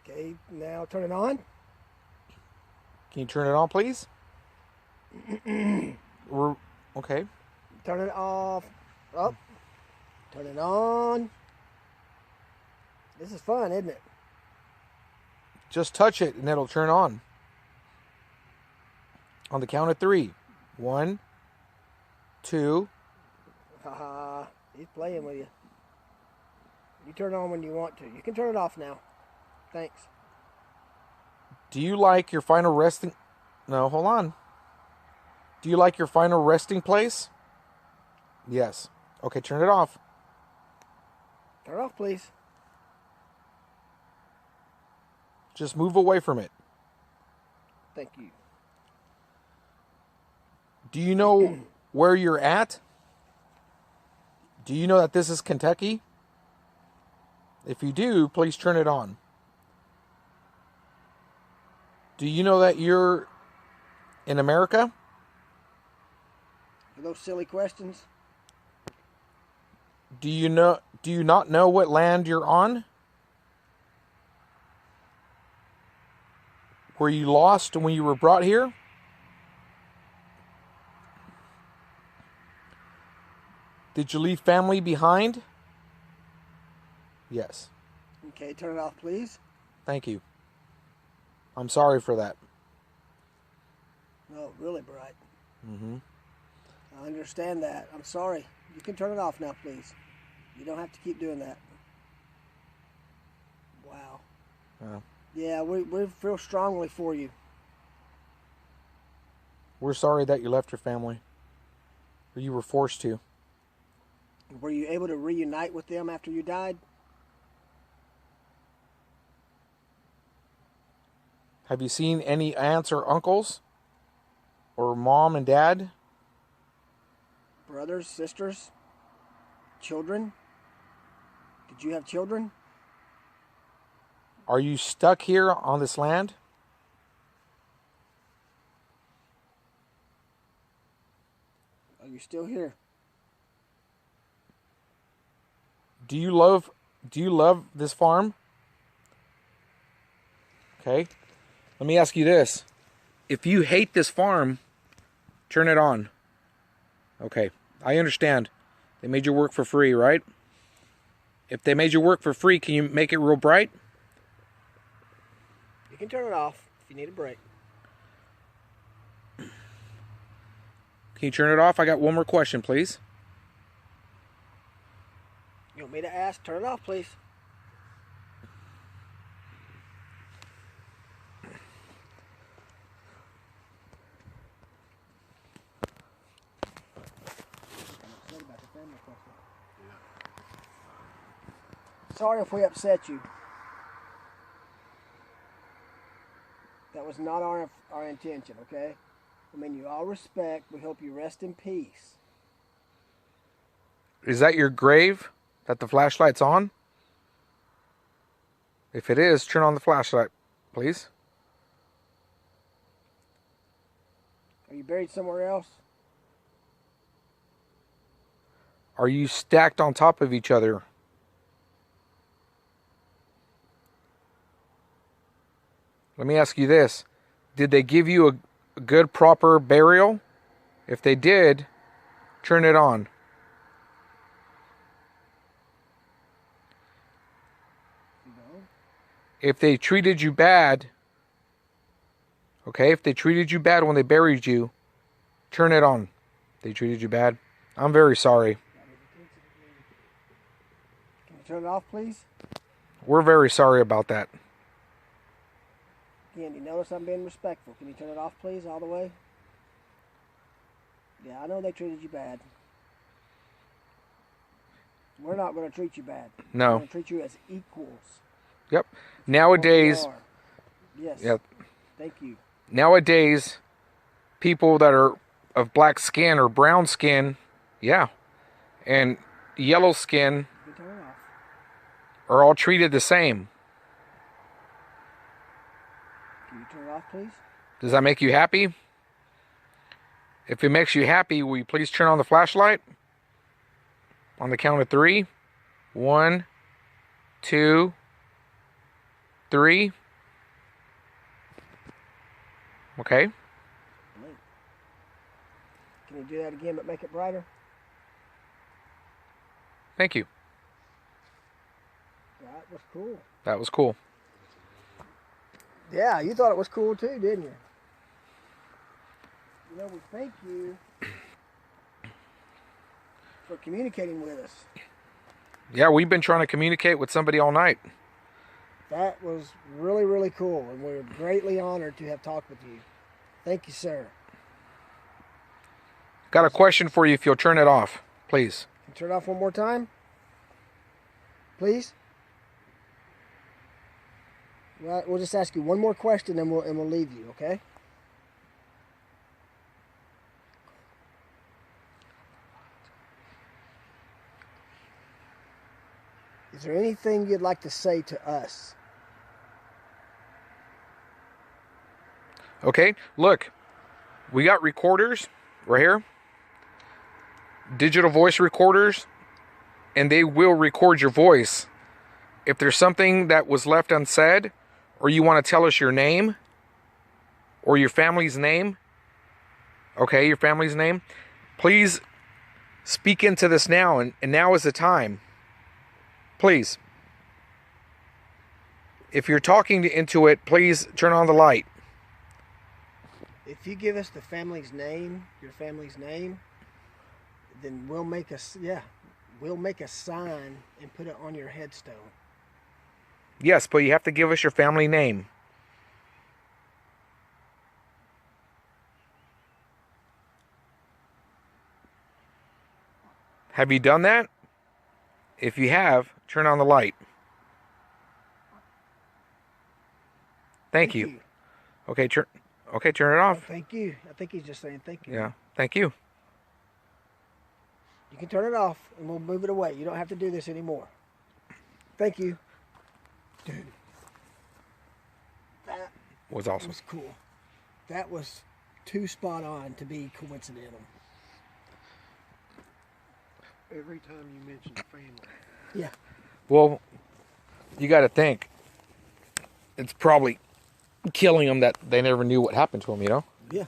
Okay, now turn it on. Can you turn it on, please? Okay. Turn it off. Up. Turn it on. This is fun, isn't it? Just touch it and it'll turn on. On the count of 3. 1, 2. Haha, he's playing with you. You turn it on when you want to. You can turn it off now. Thanks. Do you like your final resting... No, hold on. Do you like your final resting place? Yes. Okay, turn it off. Turn it off, please. Just move away from it. Thank you. Do you know where you're at? Do you know that this is Kentucky? If you do, please turn it on. Do you know that you're in America? Are those silly questions? Do Do you not know what land you're on? Were you lost when you were brought here? Did you leave family behind? Yes. Okay, turn it off, please. Thank you. I'm sorry for that. No, really bright. Mm-hmm. I understand that. I'm sorry. You can turn it off now, please. You don't have to keep doing that. Wow. Yeah, we feel strongly for you. We're sorry that you left your family. Or you were forced to. Were you able to reunite with them after you died? Have you seen any aunts or uncles? Or mom and dad? Brothers, sisters, children? Did you have children? Are you stuck here on this land? Are you still here? Do you love this farm? Okay. Let me ask you this. If you hate this farm, turn it on. Okay. I understand. They made you work for free, right? If they made you work for free, can you make it real bright? You can turn it off if you need a break. Can you turn it off? I got one more question, please. You want me to ask? Turn it off, please. Sorry if we upset you. That was not our intention, okay? I mean, you all respect. We hope you rest in peace. Is that your grave that the flashlight's on? If it is, turn on the flashlight, please. Are you buried somewhere else? Are you stacked on top of each other? Let me ask you this. Did they give you a good, proper burial? If they did, turn it on. If they treated you bad, okay, if they treated you bad when they buried you, turn it on. They treated you bad. I'm very sorry. Can you turn it off, please? We're very sorry about that. Again, you notice I'm being respectful. Can you turn it off, please, all the way? Yeah, I know they treated you bad. We're not going to treat you bad. No. We're going to treat you as equals. Yep. Nowadays, yes. Yep. Thank you. Nowadays, people that are of black skin or brown skin, yeah, and yellow skin You can turn it off. are all treated the same. Can you turn it off, please? Does that make you happy? If it makes you happy, will you please turn on the flashlight? On the count of 3. 1, 2, 3. Okay. Can you do that again, but make it brighter? Thank you. That was cool. That was cool. Yeah, you thought it was cool too, didn't you? You know, we thank you for communicating with us. Yeah, we've been trying to communicate with somebody all night. That was really, really cool, and we're greatly honored to have talked with you. Thank you, sir. Got a question for you if you'll turn it off, please. Can you turn it off one more time? Please? Well, we'll just ask you one more question and we'll leave you, okay? Is there anything you'd like to say to us? Okay, look. We got recorders right here. Digital voice recorders. and they will record your voice. If there's something that was left unsaid, or you want to tell us your name, or your family's name, okay, your family's name, please speak into this now, and now is the time. Please. If you're talking into it, please turn on the light. If you give us the family's name, your family's name, then we'll make a sign and put it on your headstone. Yes, but you have to give us your family name. Have you done that? If you have, turn on the light. Thank you. Okay, turn it off. Thank you. I think he's just saying thank you. Yeah, thank you. You can turn it off and we'll move it away. You don't have to do this anymore. Thank you. Dude. That Was awesome. was cool. That was too spot on to be coincidental. Every time you mention family. Yeah. Well, you got to think. It's probably killing them that they never knew what happened to them, you know? Yeah.